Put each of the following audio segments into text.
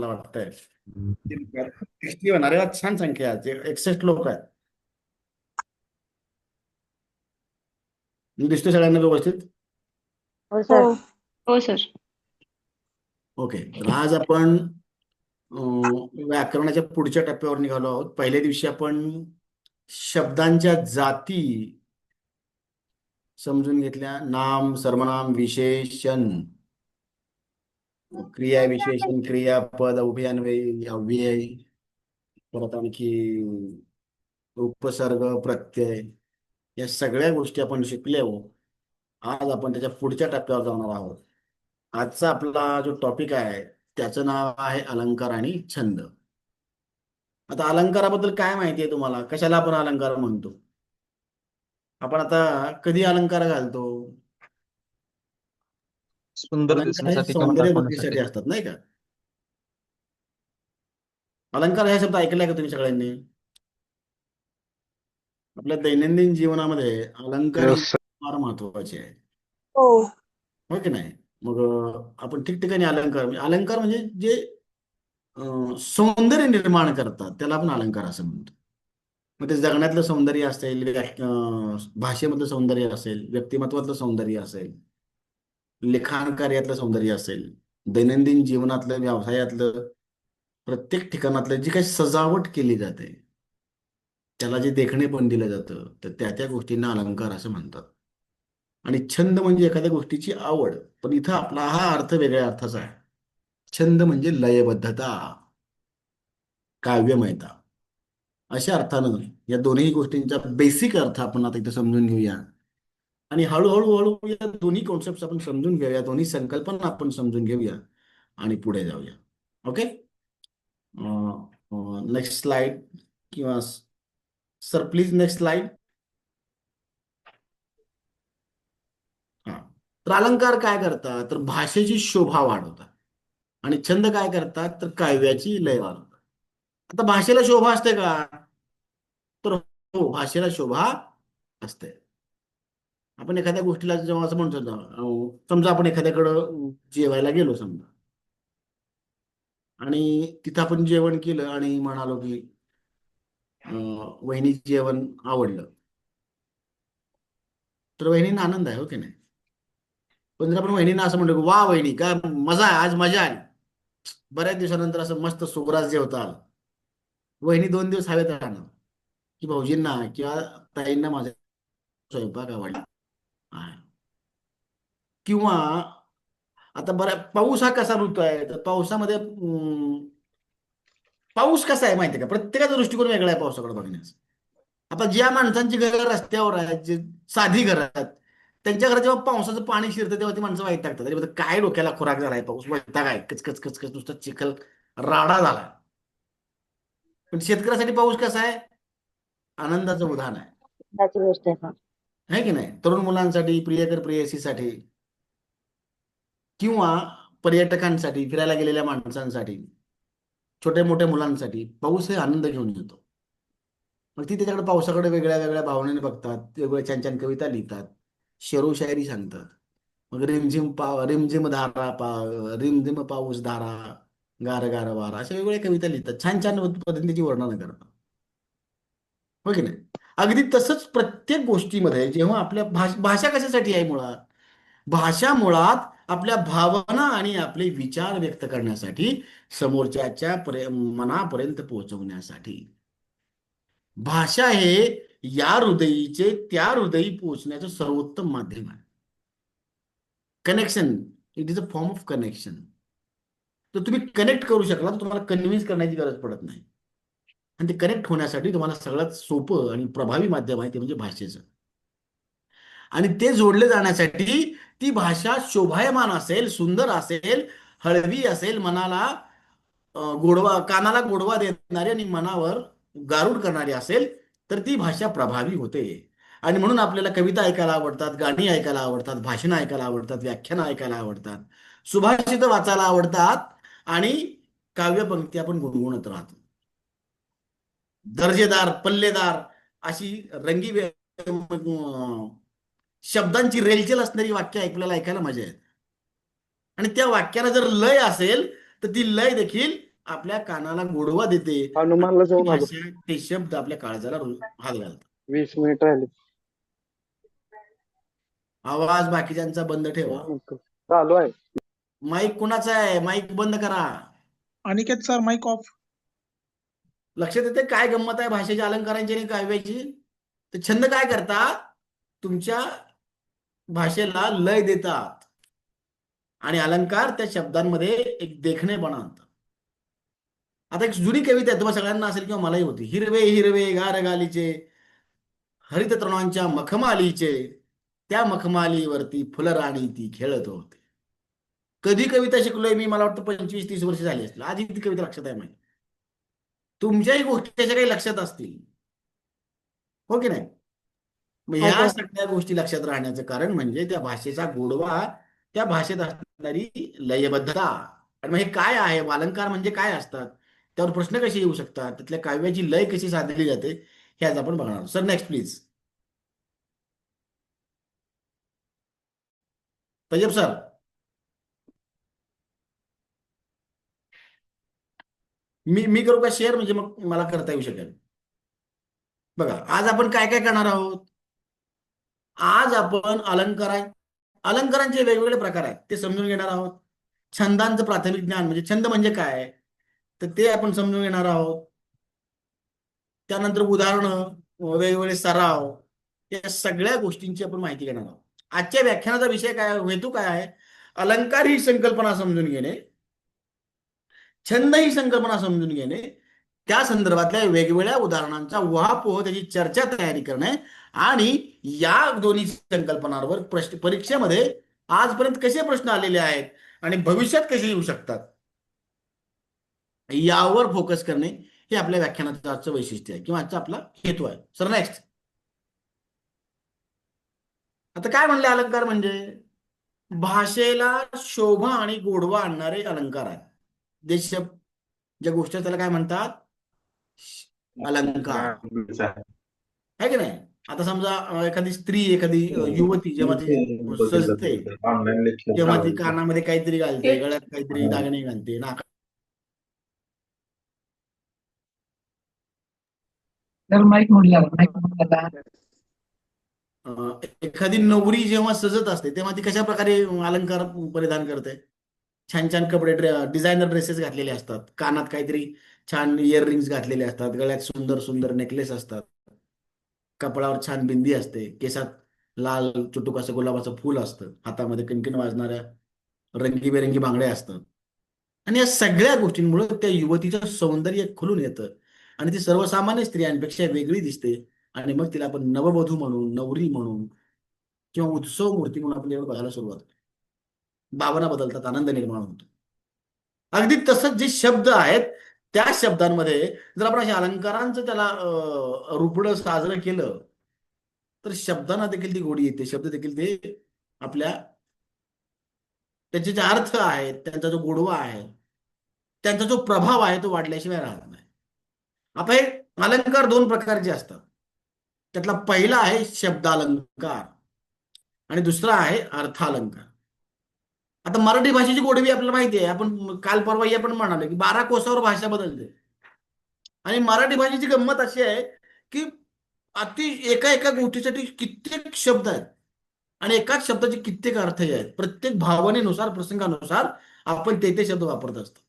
मला वाटतंय. 60 होणार आहे. छान संख्या आहे. 61 लोक आहेत. मी दिसतो सगळ्यांना व्यवस्थित? हो हो सर. हो सर. ओके. तर आज आपण व्याकरणाच्या पुढच्या टप्प्यावर निघालो आहोत. पहिल्या दिवशी आपण शब्दांच्या जाती समजून घेतल्या. नाम, सर्वनाम, विशेषण, क्रिया विशेषण, क्रियापद, अव्यय, अव्यय, परत आणखी उपसर्ग, प्रत्यय, या सगळ्या गोष्टी आपण शिकलो. आज आपण त्याच्या पुढच्या टप्प्यावर जाणार आहोत. आजचा आपला जो टॉपिक आहे त्याचं नाव आहे अलंकार आणि छंद. आता अलंकाराबद्दल काय माहिती आहे तुम्हाला? कशाला आपण अलंकार म्हणतो? आपण आता कधी अलंकार घालतो? सुंदर अलंकार हे दिसण्यासाठी किंवा सौंदर्य दाखवण्यासाठी. वृद्धीसाठी असतात, नाही का? अलंकार हा शब्द ऐकलाय का तुम्ही सगळ्यांनी? आपल्या दैनंदिन जीवनामध्ये अलंकार Yes, ही sir. फार महत्वाचे आहे, हो हो की नाही? मग आपण ठिकठिकाणी अलंकार अलंकार म्हणजे जे सौंदर्य निर्माण करतात त्याला आपण अलंकार असं म्हणतो. मग ते जगण्यातलं सौंदर्य असेल, भाषेमधलं सौंदर्य असेल, व्यक्तिमत्वातलं सौंदर्य असेल, लिखाण कार्यातलं सौंदर्य असेल, दैनंदिन जीवनातलं, व्यवसायातलं, प्रत्येक ठिकाणातलं जी काही सजावट केली जाते त्याला जे देखणे पण दिलं जातं, तर त्या त्या गोष्टींना अलंकार असं म्हणतात. आणि छंद म्हणजे एखाद्या गोष्टीची आवड. पण इथं आपला हा अर्थ वेगळ्या अर्थाचा आहे. छंद म्हणजे लयबद्धता, काव्यमयता, अशा अर्थानं या दोन्ही गोष्टींचा बेसिक अर्थ आपण आता इथं समजून घेऊया. आणि हळूहळू हळू या दोन्ही कॉन्सेप्ट आपण समजून घेऊया, दोन्ही संकल्पना आपण समजून घेऊया आणि पुढे जाऊया. ओके. Next slide. किंवा सर प्लीज नेक्स्ट स्लाइड. हा. तर अलंकार काय करतात? तर भाषेची शोभा वाढवतात. आणि छंद काय करतात? तर काव्याची लय वाढवतात. आता भाषेला शोभा असते का? तर हो, भाषेला शोभा असते. आपण एखाद्या गोष्टीला जेव्हा असं म्हणतो ना, समजा आपण एखाद्याकडं जेवायला गेलो समजा, आणि तिथं आपण जेवण केलं आणि म्हणालो की वहिनी जेवण आवडलं, तर वहिनींना आनंद आहे, हो की नाही? पण जर आपण वहिनींना असं म्हणतो की वा वहिनी काय मजा आहे, आज मजा आली, बऱ्याच दिवसानंतर असं मस्त सुग्रास जेवता आलं, वहिनी 2 दिवस हवेत राहणार की भाऊजींना किंवा ताईंना माझा स्वयंपाक आवडला. हा. किंवा आता बऱ्या पाऊस हा कसा ऋतू आहे, तर पावसामध्ये पाऊस कसा आहे माहिती आहे का? प्रत्येकाचा दृष्टिकोन वेगळा आहे पावसाकडे बघण्याचा. आता ज्या माणसांची घरं रस्त्यावर आहेत, जे साधी घरं आहेत, त्यांच्या घरात जेव्हा पावसाचं पाणी शिरतं तेव्हा ती माणसं वैतागतात. अरे बरं, काय डोक्याला खुराक झालाय, पाऊस वैताग आहे, कचकच कचकच नुसतं चिखल राडा झाला. पण शेतकऱ्यासाठी पाऊस कसा आहे? आनंदाचं उदाहरण आहे, त्याची गोष्ट आहे सर. है की नाही? तरुण मुलांसाठी, प्रियकर प्रेयसीसाठी, किंवा पर्यटकांसाठी, फिरायला गेलेल्या माणसांसाठी, छोट्या मोठ्या मुलांसाठी पाऊस हे आनंद घेऊन येतो. मग ती त्याच्याकडे पावसाकडे वेगळ्या वेगळ्या भावनेने बघतात, वेगवेगळ्या छान छान कविता लिहितात, शेरो शायरी सांगतात. मग रिमझिम धारा रिमझिम पाऊस धारा, गार गार वारा, अशा वेगवेगळ्या कविता लिहितात, छान छान पद्धतीची वर्णनं करतात, हो की नाही? अगदी तसंच प्रत्येक गोष्टीमध्ये जेव्हा आपल्या भाषा कशासाठी आहे मुळात? भाषा मुळात आपल्या भावना आणि आपले विचार व्यक्त करण्यासाठी, समोरच्याच्या मनापर्यंत पोहोचवण्यासाठी. भाषा हे या हृदयीचे त्या हृदयी पोहोचण्याचं सर्वोत्तम माध्यम आहे. Connection, it is a form of connection. तर तुम्ही कनेक्ट करू शकला तर तुम्हाला कन्व्हिन्स करण्याची गरज पडत नाही. आणि ते कनेक्ट होण्यासाठी तुम्हाला सगळ्यात सोपं आणि प्रभावी माध्यम आहे ते म्हणजे भाषेचं. आणि ते जोडले जाण्यासाठी ती भाषा शोभायमान असेल, सुंदर असेल, हळवी असेल, मनाला गोडवा, कानाला गोडवा देणारी आणि मनावर गारुड करणारी असेल, तर ती भाषा प्रभावी होते. आणि म्हणून आपल्याला कविता ऐकायला आवडतात, गाणी ऐकायला आवडतात, भाषणं ऐकायला आवडतात, व्याख्यानं ऐकायला आवडतात, सुभाषितं वाचायला आवडतात, आणि काव्यपंक्ती आपण गुणगुणत राहतो. दर्जेदार, पल्लेदार अशी शब्दांची रेलचेल असणारी वाक्य ऐकायला मजा येते. आणि त्या वाक्याला जर लय असेल तर ती लय देखील आपल्या कानाला गोडवा देते आणि हनुमानला ती जाऊन आलो. भाषा, ते शब्द आपल्या काळजाला हात घालतात. 20 मिनिट राहिले. आवाज बाकीच्यांचा बंद ठेवा. चालू आहे. माईक कुणाचा आहे? माईक बंद करा. Aniket sir mike off. लक्षात येते काय गंमत आहे भाषेच्या अलंकारांची आणि काव्याची? तर छंद काय करतात? तुमच्या भाषेला लय देतात आणि अलंकार त्या शब्दांमध्ये एक देखणेपणा आणतात. आता एक जुनी कविता आहे, तुम्हाला सगळ्यांना असेल किंवा मलाही होती. हिरवे हिरवे गार गालीचे, हरित तृणांच्या मखमालीचे, त्या मखमालीवरती फुलराणी ती खेळत होते. कधी कविता शिकलोय मी? मला वाटतं 25-30 वर्ष झाली असतील. आधी ती कविता लक्षात आहे माहिती. तुमच्याही गोष्टी त्याच्या काही लक्षात असतील, हो की नाही? मग हो ह्या सर. सगळ्या गोष्टी लक्षात राहण्याचं कारण म्हणजे त्या भाषेचा गोडवा, त्या भाषेत असणारी लयबद्धता. आणि मग हे काय आहे, अलंकार म्हणजे काय असतात, त्यावर प्रश्न कसे येऊ शकतात, त्यातल्या काव्याची लय कशी साधली जाते, हे आज आपण बघणार. Sir next please. Taiyab sir. मी करू का शेअर? म्हणजे मग मला करता येऊ शकेल. बघा आज आपण काय काय करणार आहोत. आज आपण अलंकारांचे वेगवेगळे प्रकार आहेत ते समजून घेणार आहोत. छंदांचं प्राथमिक ज्ञान म्हणजे छंद म्हणजे काय, तर ते आपण समजून घेणार आहोत. त्यानंतर उदाहरणं, वेगवेगळे सराव, या सगळ्या गोष्टींची आपण माहिती घेणार आहोत. आजच्या व्याख्यानाचा विषय काय, हेतू काय आहे? अलंकार ही संकल्पना समजून घेणे, छंद ही संकल्पना समजून घेणे, त्या संदर्भातल्या वेगवेगळ्या उदाहरणांचा उहापोह, त्याची चर्चा तयारी करणे आणि या दोन्ही संकल्पनांवर परीक्षेमध्ये आजपर्यंत कसे प्रश्न आलेले आहेत आणि भविष्यात कसे येऊ शकतात यावर फोकस करणे हे आपल्या व्याख्यानाचं आजचं वैशिष्ट्य आहे किंवा आजचा आपला हेतू आहे. Sir next. आता काय म्हणले अलंकार म्हणजे? भाषेला शोभा आणि गोडवा आणणारे अलंकार आहेत. जे शब्द, ज्या गोष्टी त्याला काय म्हणतात? अलंकार, आहे की नाही? आता समजा एखादी स्त्री, एखादी युवती जेव्हा ती सजते, तेव्हा ती कानामध्ये काहीतरी घालते, गळ्यात काहीतरी दागिने घालते, नाकात माईक म्हटलं. एखादी नवरी जेव्हा सजत असते तेव्हा ती कशा प्रकारे अलंकार परिधान करते? छान छान कपडे, डिझायनर ड्रेसेस घातलेले असतात, कानात काहीतरी छान इयर रिंग्स घातलेले असतात, गळ्यात सुंदर सुंदर नेकलेस असतात, कपाळावर छान बिंदी असते, केसात लाल चुटुक असं गुलाबाचं फूल असतं, हातामध्ये किणकिण वाजणाऱ्या रंगीबेरंगी बांगड्या असतात. आणि या सगळ्या गोष्टींमुळे त्या युवतीचं सौंदर्य खुलून येतं आणि ती सर्वसामान्य स्त्रियांपेक्षा वेगळी दिसते. आणि मग तिला आपण नववधू म्हणून, नवरी म्हणून किंवा उत्सव मूर्ती म्हणून आपण त्याकडे बघायला सुरुवात करतो. भावना बदलतात, आनंद निर्माण होतो. अगदी तसंच जे शब्द आहेत त्या शब्दांमध्ये जर आपण अशा अलंकारांचं त्याला रूपडं साजरं केलं तर शब्दांना देखील ती गोडी येते. शब्द देखील ते आपल्या, त्याचे जे अर्थ आहेत, त्यांचा जो गोडवा आहे, त्यांचा जो प्रभाव आहे तो वाढल्याशिवाय राहत नाही. आता हे अलंकार दोन प्रकारचे असतात. त्यातला पहिला आहे शब्दालंकार आणि दुसरा आहे अर्थालंकार. आता मराठी भाषेची गोडवी आपल्याला माहिती आहे. आपण काल परवा हे पण म्हणालो की 12 कोसावर भाषा बदलते. आणि मराठी भाषेची गंमत अशी आहे की एका एका गोष्टीसाठी कित्येक शब्द आहेत आणि एकाच शब्दाचे कित्येक अर्थही आहेत. प्रत्येक भावनेनुसार, प्रसंगानुसार आपण ते शब्द वापरत असतो.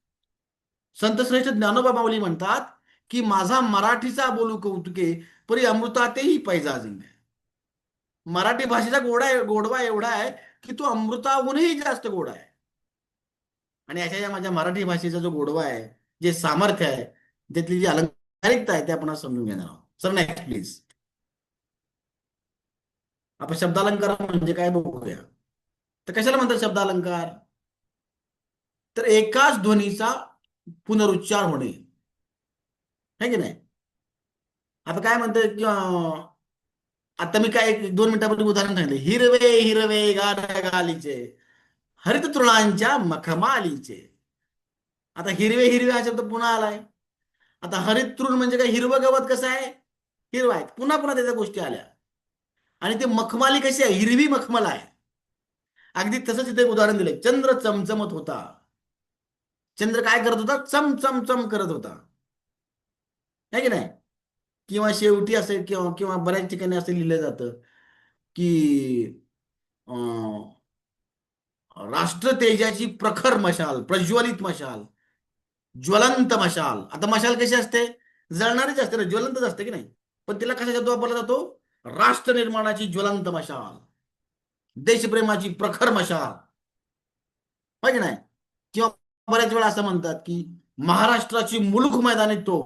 संत श्रेष्ठ ज्ञानोबा माऊली म्हणतात की माझा मराठीचा बोलू कौतुके, परी अमृतातेही पैजा जिंके. मराठी भाषेचा गोडवा एवढा आहे की तो अमृताहूनही जास्त गोड आहे. आणि अशा या माझ्या मराठी भाषेचा जो गोडवा आहे, जे सामर्थ्य आहे, त्यातली जी अलंकारिकता आहे, ते आपण आज समजून घेणार आहोत. Sir next please. आपण शब्दालंकार म्हणजे काय बघूया. तर कशाला म्हणतात शब्दालंकार? तर एकाच ध्वनीचा पुनरुच्चार होणे, है की नाही? आता काय म्हणतोय की आता मी काय 1-2 मिनिटापूर्वी उदाहरण सांगितले. हिरवे हिरवे गार गालीचे, हरित तृणांच्या मखमालीचे. आता हिरवे हिरवे हा शब्द पुन्हा आलाय. आता हरित तृण म्हणजे काय? हिरवं गवत कसं आहे? हिरवा आहे. पुन्हा पुन्हा त्याच्या गोष्टी आल्या. आणि ते मखमाली कशी आहे? हिरवी मखमल आहे. अगदी तसंच इथे एक उदाहरण दिलंय. चंद्र चमचमत होता. चंद्र काय करत होता? चम चम चम करत होता, है की नाही? किंवा शेवटी असे किंवा किंवा बऱ्याच ठिकाणी असं लिहिलं जातं की अं, राष्ट्र तेजाची प्रखर मशाल, प्रज्वलित मशाल, ज्वलंत मशाल. आता मशाल कशी असते? जळणारीच असते ना, ज्वलंतच असते की नाही? पण तिला कशा शब्द वापरला जातो? राष्ट्र निर्माणाची ज्वलंत मशाल, देशप्रेमाची प्रखर मशाल, है की नाही? किंवा बऱ्याच वेळा असं म्हणतात की महाराष्ट्राची मुलूक मैदानी तो,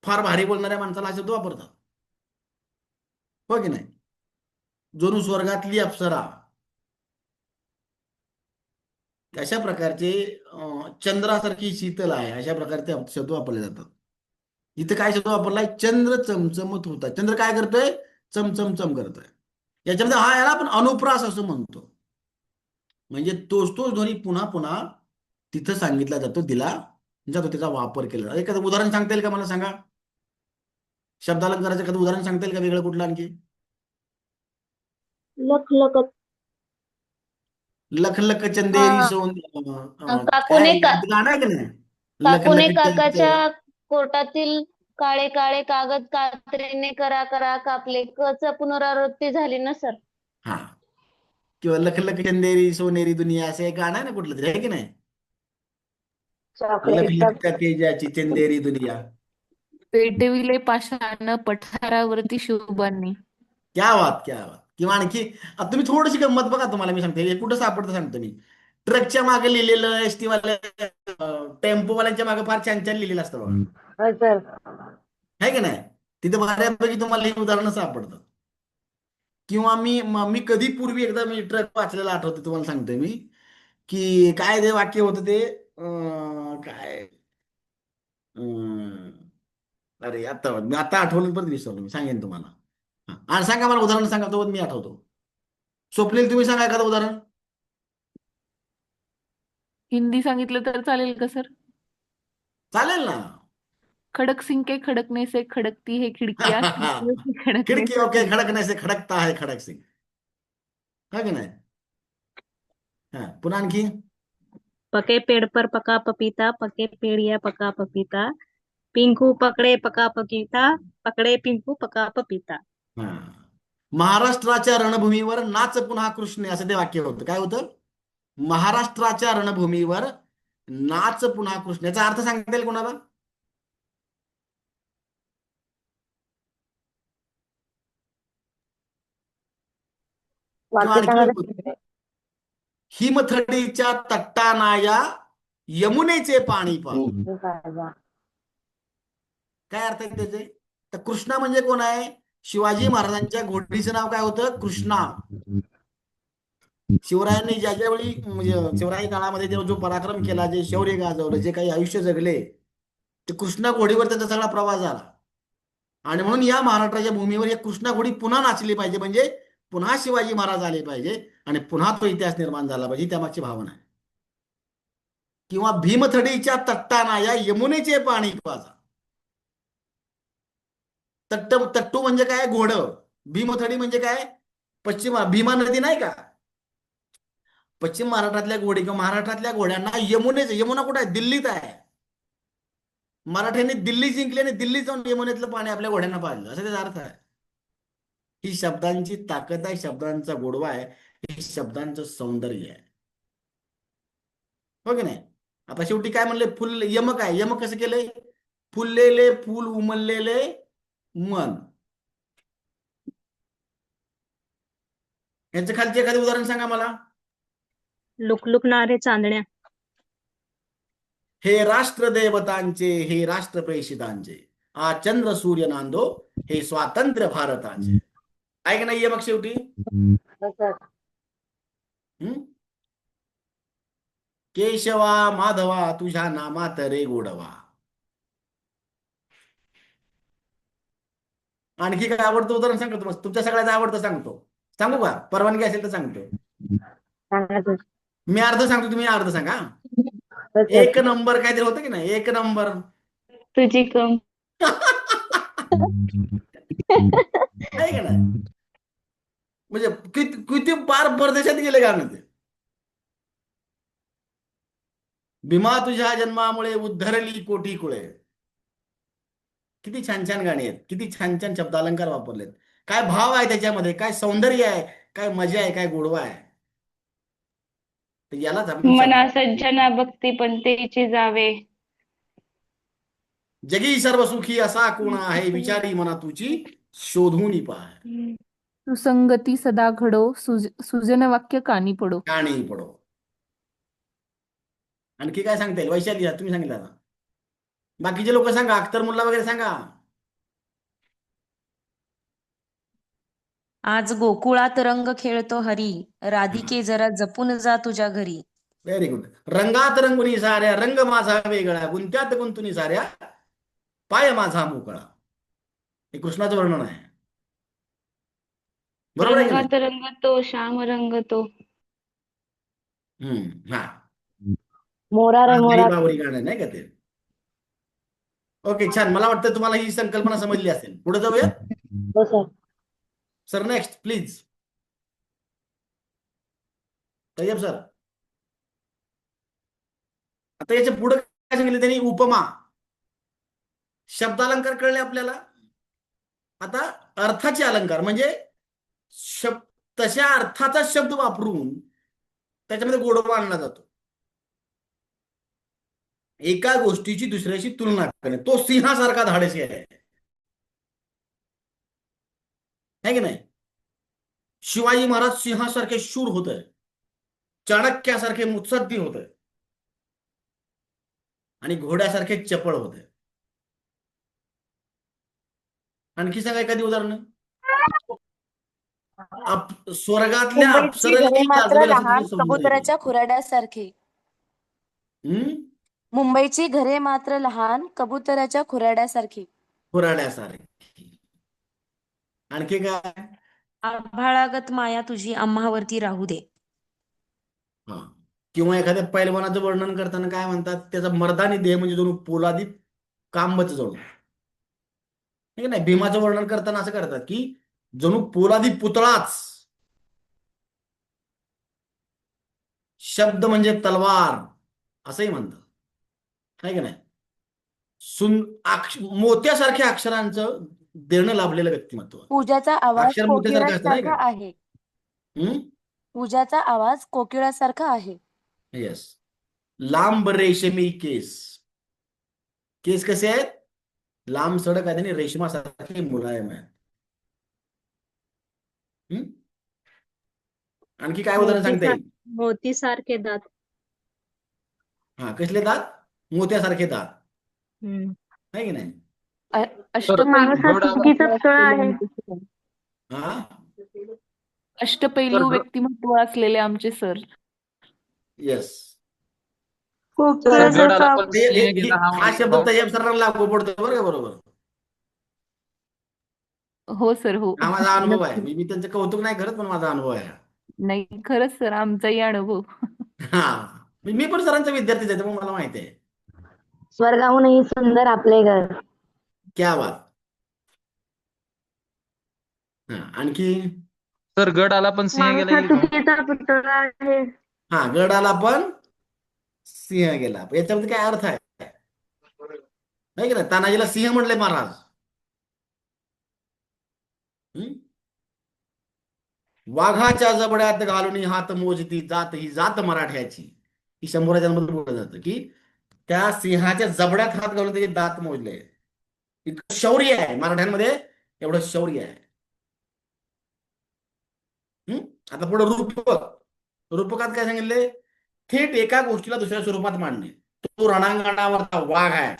फार भारी बोलणाऱ्या माणसाला हा शब्द वापरतात, हो की नाही? जणू स्वर्गातली अप्सरा. अशा प्रकारचे चंद्रासारखी शीतल आहे, अशा प्रकारचे शब्द वापरले जातात. इथं काय शब्द वापरलाय? चंद्र चमचमत होता. चंद्र काय करतोय? चमचमचम करतोय. याच्यामध्ये हा याला आपण अनुप्रास असं म्हणतो. म्हणजे तोच तोच ध्वनी पुन्हा पुन्हा तिथं सांगितला जातो, दिला जातो, त्याचा वापर केला जातो. एखादं उदाहरण सांगता येईल का मला? सांगा. शब्दालंकाराचं एखादं उदाहरण सांगता येईल का वेगळं कुठलं आणखी? लखलखत. लख लख चंदेरी हा सोन काय काकूने ते गाणं आहे का नाही? लख काकूने लख काकाच्या कोर्टातील काळे काळे कागद कात्रीने करा करा कापले. क च पुनरावृत्ती झाली ना सर. हा. किंवा लख लख चंदेरी सोनेरी दुनिया, असं एक गाणं आहे ना कुठलं तरी, आहे की नाही? लख चॉकलेटचा लख का तेजाची चंदेरी दुनिया. पेटविले पाषाण पठारावरती शुभांनी. क्या बात, क्या बात. किंवा आणखी आता तुम्ही थोडीशी गंमत बघा, तुम्हाला मी सांगते हे कुठं सापडतं सांगतो मी. ट्रकच्या मागे लिहिलेलं, एसटी वाल्या टेम्पोवाल्यांच्या मागे फार छान छान लिहिलेलं असतं बघा, हो सर. आहे की नाही? तिथे बऱ्यापैकी तुम्हाला ही उदाहरणं सापडतात. किंवा मी कधी पूर्वी एकदा मी ट्रक वाचलेला आठवते, तुम्हाला सांगतोय मी, की काय ते वाक्य होतं ते काय अं, अरे आता मी आता आठवलं, परत विसरलो मी, सांगेन तुम्हाला. हा. आणि सांगा मला उदाहरण, सांगा तो मी आठवतो. स्वप्नील, तुम्ही सांगा एखादं उदाहरण. हिंदी सांगितलं तर चालेल का सर? चालेल ना. खडक सिंह के खडकने से खडकती है खिडकियां, खिडकियों के खडकने खिड़की से ओके, खिडकी. खड़कने से खड़कता है खड़क सिंह, है की नाही? हा, पुन्हा आणखी. पके पेड़ पर पका पपीता, पके पेड़ या पका पपीता, पिंकू पकड़े पका पपीता, पकड़े पिंकू पका पपीता. हा. महाराष्ट्राच्या रणभूमीवर नाच पुन्हा कृष्ण, असं ते वाक्य होतं. काय होतं? महाराष्ट्राच्या रणभूमीवर नाच पुन्हा कृष्ण. याचा अर्थ सांगता येईल कोणाला? किंवा वाक्य आणखी सांगा. हिमथडीच्या तट्टानाया यमुनेचे पाणी पाहू. काय अर्थ आहे त्याचे? तर कृष्णा म्हणजे कोण आहे? शिवाजी महाराजांच्या घोडीचं नाव काय होतं? कृष्णा. शिवरायांनी ज्या ज्यावेळी म्हणजे शिवराय काळामध्ये जो पराक्रम केला, जे शौर्य गाजवलं, जे काही आयुष्य जगले, ते कृष्णा घोडीवर त्यांचा सगळा प्रवास झाला. आणि म्हणून या महाराष्ट्राच्या भूमीवर एक कृष्णा घोडी पुन्हा नाचली पाहिजे, म्हणजे पुन्हा शिवाजी महाराज आले पाहिजे आणि पुन्हा तो इतिहास निर्माण झाला पाहिजे, त्यामागची भावना आहे. किंवा भीमथडीच्या तट्टाना या यमुनेचे पाणी पाजा. तट्टू म्हणजे काय? घोडं. भीमथडी म्हणजे काय? पश्चिम भीमा नदी नाही का? पश्चिम महाराष्ट्रातल्या घोडी किंवा महाराष्ट्रातल्या घोड्यांना यमुनेचे, यमुना कुठे आहे? दिल्लीत आहे. मराठ्यांनी दिल्ली जिंकली आणि दिल्ली जाऊन यमुनेतलं पाणी आपल्या घोड्यांना पाजलं, असा त्याचा अर्थ आहे. ही शब्दांची ताकद आहे, शब्दांचा गोडवा आहे, हे शब्दांचं सौंदर्य आहे, हो की नाही? आता शेवटी काय म्हणले? फुल यमक आहे. यमक कसं केलंय? फुललेले फुल, उमललेले मन. यांच्या खालचे एखादं उदाहरण सांगा मला. लुकलुकणारे चांदण्या. हे राष्ट्र देवतांचे, हे राष्ट्र प्रेषितांचे, आ चंद्र सूर्य नांदो, हे स्वातंत्र्य भारताचे. आहे का नाही यमक शेवटी? हो सर. केशवा माधवा तुझ्या नामात रे गोडवा. आणखी काय आवडतं उदाहरण सांगतो? तुमच्या सगळ्याचं आवडतं सांगतो. सांगू का? परवानगी असेल तर सांगतो. सांगा सर. मी अर्ध सांगतो, तुम्ही अर्ध सांगा. हो सर. एक नंबर काहीतरी होतं की नाही? एक नंबर. तुझी कम. आहे का नाही? म्हणजे किती किती पार परदेशात गेले गाणं ते. भीमा तुझ्या जन्मामुळे उद्धरली कोटी कुळे. किती छान छान गाणी आहेत, किती छान छान शब्दालंकार वापरलेत. काय भाव आहे त्याच्यामध्ये, काय सौंदर्य आहे, काय मजा आहे, काय गोडवा आहे. तर यालाच आपण मना शब्द. सज्जना भक्ती पंथेची जावे. जगी सर्व सुखी असा कोण आहे, विचारी मना तुझी शोधून पाय. सुसंगती सदा घडो, सुजन वाक्य कानी पडो. काणी पडो. आणखी काय सांगता येईल? वैशाली तुम्ही सांगितलं आता. बाकीचे लोक सांगा, अख्तर मुल्ला वगैरे सांगा. आज गोकुळात रंग खेळतो हरी, राधिके जरा जपून जा तुझ्या घरी. Very good. रंगात रंगुनी साऱ्या, रंग माझा वेगळा, गुंत्यात गुंतुनी साऱ्या, पाय माझा मोकळा. हे कृष्णाचं वर्णन आहे. बरोबर आहे की नाही? रंगात रंगतो श्याम रंगतो. हा. मोरा रे मोरा. बावरी गाणं नाही का ते? ओके, छान. मला वाटतं तुम्हाला ही संकल्पना समजली असेल. पुढे जाऊया हो sir. Sir. Next please. Tayyab sir. आता याच्या पुढे काय सांगितलं त्यांनी? उपमा. शब्दालंकार कळले आपल्याला. आता अर्थाचे अलंकार म्हणजे तशा अर्थाचा शब्द वापरून त्याच्यामध्ये गोडवा आणला जातो. एका गोष्टीची दुसऱ्याशी तुलना करणे. तो सिंहासारखा धाडसी आहे की नाही? शिवाजी महाराज सिंहासारखे शूर होते, चाणक्यासारखे मुत्सद्दी होते आणि घोड्यासारखे चपळ होते. आणखी सांगा एखादी उदाहरण. स्वर्गातल्या मुंबईची घरे अप्सरांनी मात्र गाजवेल असं लहान तुम्ही समजून कबुतराच्या खुराड्यासारखी. घ्यायचं. मुंबईची घरे मात्र लहान कबुतराच्या खुराड्यासारखी. खुराड्यासारखी. आणखी काय? आभाळागत माया तुझी आम्हावरती राहू दे. हा. किंवा एखाद्या पैलवानाचं वर्णन करताना काय म्हणतात? त्याचा मर्दानी देह म्हणजे जणू पोलादी कांबच जणू. ठीक नाही? भीमाचं वर्णन करताना असं करतात की जणू पोलादी पुतळाच. शब्द म्हणजे तलवार असंही म्हणतात, आहे की नाही? मोत्यासारख्या अक्षरांचं देणं लाभलेलं व्यक्तिमत्व. पूजाचा आवाज अक्षर मोत्यासारखं असतं नाही कोकिळासारखा का? आहे. पूजाचा आवाज कोकिळासारखा आहे. येस. लांब रेशमी केस. केस कसे आहेत? लांब सडक आहेत आणि रेशमासारखे मुलायम आहेत. आणखी काय उदाहरण सांगता येईल? मोतीसारखे दात. हा, कसले दात? मोत्यासारखे दात, आहे की नाही? हा, अष्टपैलू व्यक्तिमत्व असलेले आमचे सर. येस. गडाला पण सिंह हा गेला हा शब्द तय्यब सरांना लागू पडतो बरं का? बरोबर. हो सर, हो. हा माझा अनुभव आहे. मी त्यांचं कौतुक नाही करत, पण माझा अनुभव आहे. नाही, खरंच सर, आमचाही अनुभव. हा, मी पण सरांचा विद्यार्थीच आहे, त्यामुळे मला माहिती आहे. स्वर्गाहूनही सुंदर आपले घर. क्या बात. हा, आणखी? सर गडाला पण सिंह गेला येईल का? चुकीचा पुतळा आहे. हा, गडाला पण सिंह गेला. याच्यामध्ये काय अर्थ आहे? नाही की नाही? तानाजीला सिंह म्हणले महाराज. वाघाच्या जबड्यात घालून हात मोजती जात ही जात मराठ्याची. ही शंभराच्या बोललं जातं की त्या सिंहाच्या जबड्यात हात घालून त्याचे दात मोजले. इतकं शौर्य आहे मराठ्यांमध्ये, एवढं शौर्य आहे. आता पुढे रूपक. रूपकात काय सांगितले? थेट एका गोष्टीला दुसऱ्या स्वरूपात मांडणे. तो रणांगणावरचा वाघ आहे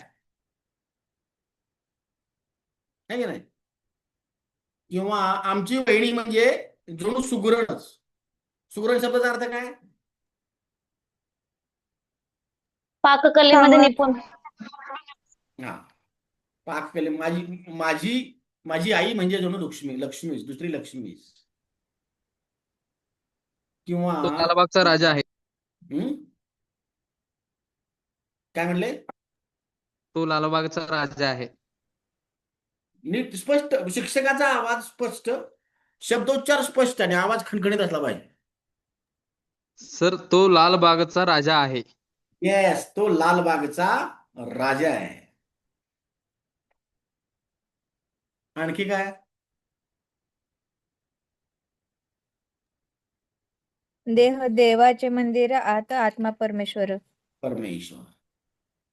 की नाही? किंवा आमची वहिनी म्हणजे जणू सुगरणच. सुगरण शब्दाचा अर्थ काय? पाककलेमध्ये निपुण. हा, पाककले. माझी आई म्हणजे जणू लक्ष्मी, दुसरी लक्ष्मी. किंवा तो लालबागचा राजा आहे. काय म्हणले? तो लालबागचा राजा आहे. नीट स्पष्ट. शिक्षकाचा आवाज स्पष्ट, शब्दोच्चार स्पष्ट आणि आवाज खणखणीत असला पाहिजे. सर तो लालबागचा राजा आहे. येस, तो लालबागचा राजा आहे. आणखी काय? देह देवाचे मंदिर, आत आत्मा परमेश्वर. परमेश्वर.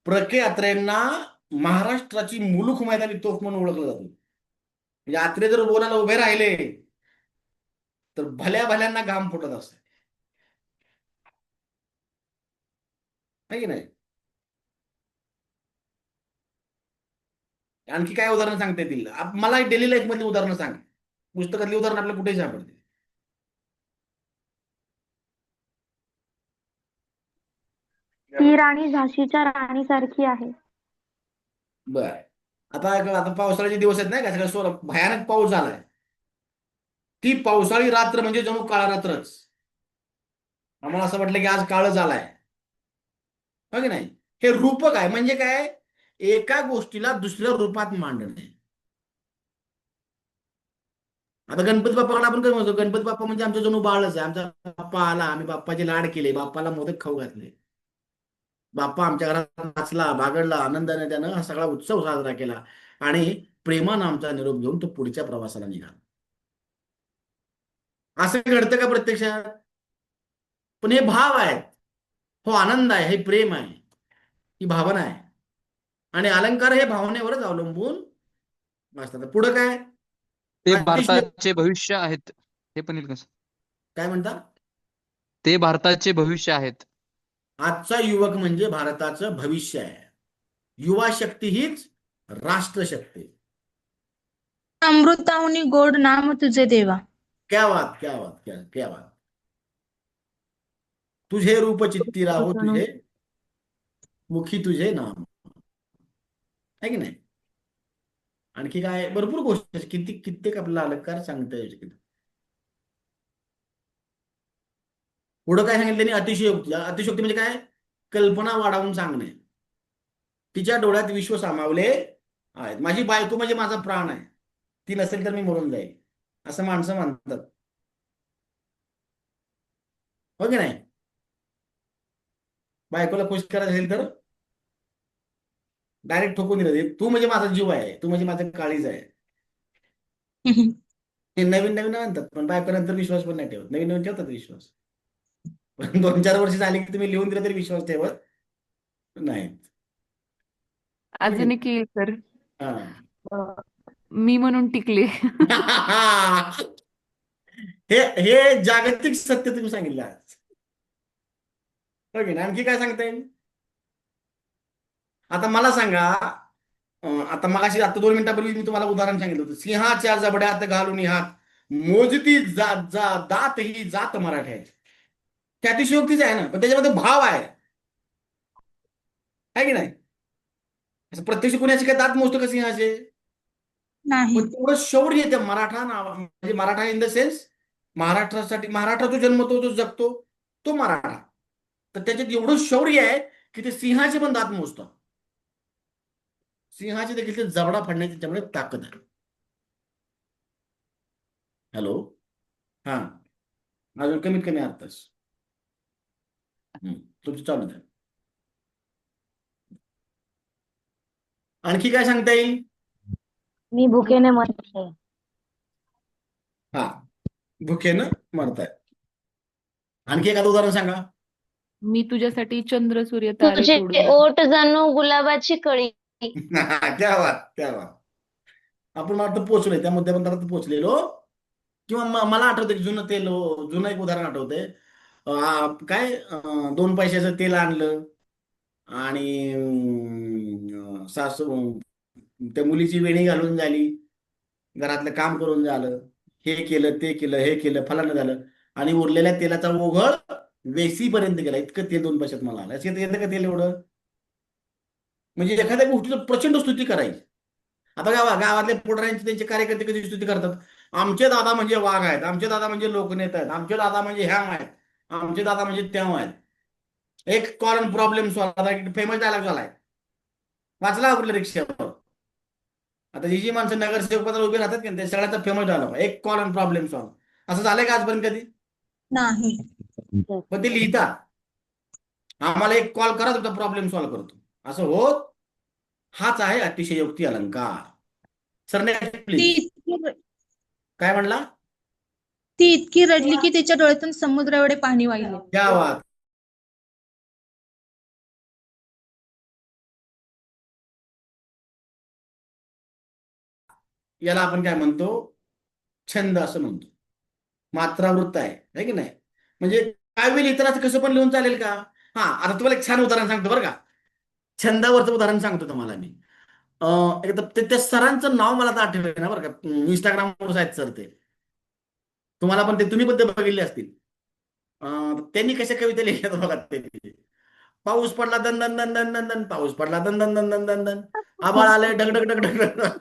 प्र.के. अत्रेंना महाराष्ट्राची मुलूक मैदानी तोफ म्हणून ओळखलं जातं. म्हणजे अत्रे जर बोलायला उभे राहिले तर भल्या भल्यांना घाम फुटत असते, है की नाही? आणखी काय उदाहरण सांगता येतील? मला डेली लाईफ मधली उदाहरणं सांग. पुस्तकातली उदाहरण आपल्याला कुठेही सापडते. ती राणी झाशीच्या राणीसारखी आहे. बर, आता पावसाळ्याचे दिवस आहेत नाही का, सगळं भयानक पाऊस झालाय. ती पावसाळी रात्र म्हणजे जणू काळा रात्रच. आम्हाला असं वाटलं की आज काळ झालाय, हो की नाही? हे रूपक आहे. म्हणजे काय? एका गोष्टीला दुसऱ्या रूपात मांडणे. आता गणपती बाप्पाकडे आपण काय म्हणतो? गणपती बाप्पा म्हणजे आमच्या जणू बाळच आहे. आमचा बाप्पा आला, आम्ही बाप्पाचे लाड केले, बाप्पाला मोदक खाऊ घातले, बाप्पा आमच्या घरात नाचला, बागडला, आनंदाने त्यानं हा सगळा उत्सव साजरा केला आणि प्रेमानं आमचा निरोप घेऊन तो पुढच्या प्रवासाला निघाला. असं घडतं का प्रत्यक्षात? पण हे भाव आहेत, हो आनंद आहे, हे प्रेम आहे, ही भावना आहे. आणि अलंकार हे भावनेवरच अवलंबून असतात. पुढं काय? ते अतिशय- भारताचे भविष्य आहेत. हे पण येईल कसं? काय म्हणता? ते भारताचे भविष्य आहेत. आजचा युवक म्हणजे भारताचं भविष्य आहे. युवा शक्ती हीच राष्ट्रशक्ती. अमृताहुनी गोड नाम तुझे देवा. क्या बात, क्या बात, क्या बात. तुझे रूप चित्ती राहो, तुझे मुखी तुझे नाम, है की नाही? आणखी काय? भरपूर गोष्टी, कित्येक आपल्याला अलंकार सांगता येऊ शकतात. पुढं काय सांगितलं त्यांनी? अतिशयोक्ती. अतिशयोक्ती म्हणजे काय? कल्पना वाढवून सांगणे. तिच्या डोळ्यात विश्व सामावले आहेत. माझी बायको म्हणजे माझा प्राण आहे, ती नसेल तर मी मरून जाईल, असं माणसं म्हणतात, हो की नाही? बायकोला खुश करायचं असेल तर डायरेक्ट ठोकून दिलं, तू म्हणजे माझा जीव आहे, तू म्हणजे माझं काळीज आहे. ते नवीन नवीन म्हणतात, पण बायकोनंतर विश्वास पण नाही ठेवत. नवीन नवीन ठेवतात विश्वास, पण 2-4 वर्ष झाली की तुम्ही लिहून दिलं तरी विश्वास ठेवत नाहीत. अजून एक येईल सर. हा. मी म्हणून टिकले. हे जागतिक सत्य तुम्ही सांगितलं आज, हो की नाही? आणखी काय सांगता येईल? आता मला सांगा, आता मगाशी 2 मिनिटापूर्वी मी तुम्हाला उदाहरण सांगितलं होतं, सिंहाच्या जबड्यात घालून हात मोजती दात ही जात मराठी आहे. त्या अतिशयोक्तीच आहे ना, पण त्याच्यामध्ये भाव आहे की नाही? असं प्रत्यक्ष कोणाचे काय दात मोजतो का सिंहाचे? नाही. पण तेवढं शौर्य त्या मराठा नाव, म्हणजे मराठा इन द सेन्स महाराष्ट्रासाठी, महाराष्ट्र जो जन्मतो, जो जगतो, तो मराठा. तर त्याच्यात एवढं शौर्य आहे की ते सिंहाचे पण दात मोजतात. सिंहाचे देखील ते जबडा फाडण्याची त्याच्यामुळे ताकद आहे. हॅलो, हा, अजून कमीत कमी अर्थच तुमचं चालू आहे. आणखी काय सांगता येईल? मी भुकेने मरते. हा, भुकेनं मरताय. आणखी एखादं उदाहरण सांगा. मी तुझ्यासाठी चंद्र सूर्य तारे तुझे सोडून ओठ जणू गुलाबाची कळी. क्या बात, क्या बात. आपण मला पोहोचलोय त्या मुद्द्यापर्यंत पोहोचलेलो. किंवा मला आठवतं की जुनं एक उदाहरण आठवतंय. काय 2 पैशाचं तेल आणलं आणि सासू त्या मुलीची वेणी घालून झाली, घरातलं काम करून झालं, हे केलं, ते केलं, हे केलं, फलानं झालं, आणि उरलेल्या तेलाचा ओघळ वेसीपर्यंत गेला. इतकं तेल 2 पैशात मला आलं. असं येतं का तेल एवढं? म्हणजे एखाद्या गोष्टीचं प्रचंड स्तुती करायची. आता गावातले पुढाऱ्यांची, त्यांचे कार्यकर्ते कधी स्तुती करतात? आमचे दादा म्हणजे वाघ आहेत, आमचे दादा म्हणजे लोकनेते आहेत, आमचे दादा म्हणजे ह्या आहेत, आमचे दादा म्हणजे तेव्हा आहेत. एक common problem solve, famous dialogue झालाय, वाचला आपल्या रिक्षावर. आता जी माणसं नगरसेवक पदावर उभी राहतात की ते सगळ्याचा फेमस डायलॉग, एक कॉमन प्रॉब्लेम सॉल्व्ह. असं झालंय का आजपर्यंत कधी? नाही. पण ते लिहितात. आम्हाला एक कॉल करा, तुमचा प्रॉब्लेम सॉल्व्ह करतो, असं होत. हाच आहे अतिशयोक्ती अलंकार. सर ती प्लीज. इतकी काय म्हणला? ती इतकी रडली की तिच्या डोळ्यातून समुद्र एवढे पाणी वाहिले. क्या बात. याला आपण काय म्हणतो? छंद असं म्हणतो. मात्रावृत्त आहे की नाही? म्हणजे काव्य लिहिताना कसं पण लिहून चालेल का? हा, आता तुम्हाला एक छान उदाहरण सांगतो बरं का. छंदावरचं उदाहरण सांगतो तुम्हाला मी. एकदा त्या सरांचं नाव मला आता आठवलं ना बरं का. इंस्टाग्रामवर आहेत सर ते. तुम्हाला पण ते, तुम्ही पण ते बघितले असतील. त्यांनी कशा कविता लिहिल्यात बघा ते. पाऊस पडला दन दन दन दन दन दन, पाऊस पडला दन दन दन दन दन दन, आबाळ आलंय ढग ढग ढग ढग ढग.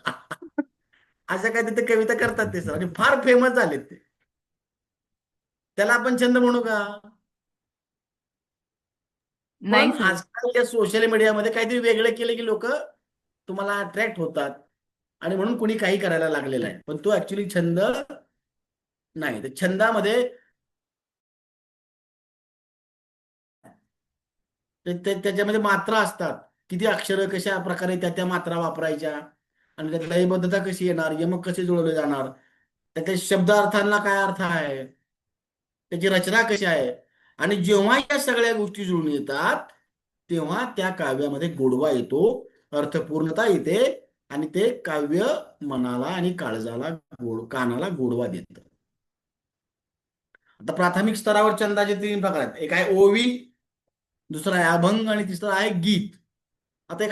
अशा काय तिथे कविता करतात ते सर, आणि फार फेमस झालेत ते. त्याला आपण छंद म्हणू का? नाही पण सर. आजकाल सोशल मीडियामध्ये काहीतरी वेगळं केलं की लोक तुम्हाला अट्रॅक्ट होतात, आणि म्हणून कुणी काही करायला लागलेला आहे. पण तो ऍक्च्युली छंद नाही. तर छंदामध्ये त्याच्यामध्ये मात्रा असतात. किती अक्षरं, कशा प्रकारे त्या मात्रा वापरायच्या, आणि त्यात लयबद्धता कशी येणार, यमक कसे जुळवले जाणार, त्याच्या शब्दार्थांना काय अर्थ आहे, त्याची रचना कशी आहे. आणि जेव्हा या सगळ्या गोष्टी जुळून येतात तेव्हा त्या काव्यामध्ये गोडवा येतो, अर्थपूर्णता येते, आणि ते काव्य मनाला आणि काळजाला कानाला गोडवा देतं. आता प्राथमिक स्तरावर छंदाचे 3 प्रकार आहेत. एक आहे ओवी, दुसरा आहे अभंग, आणि तिसरा आहे गीत. आता एखादी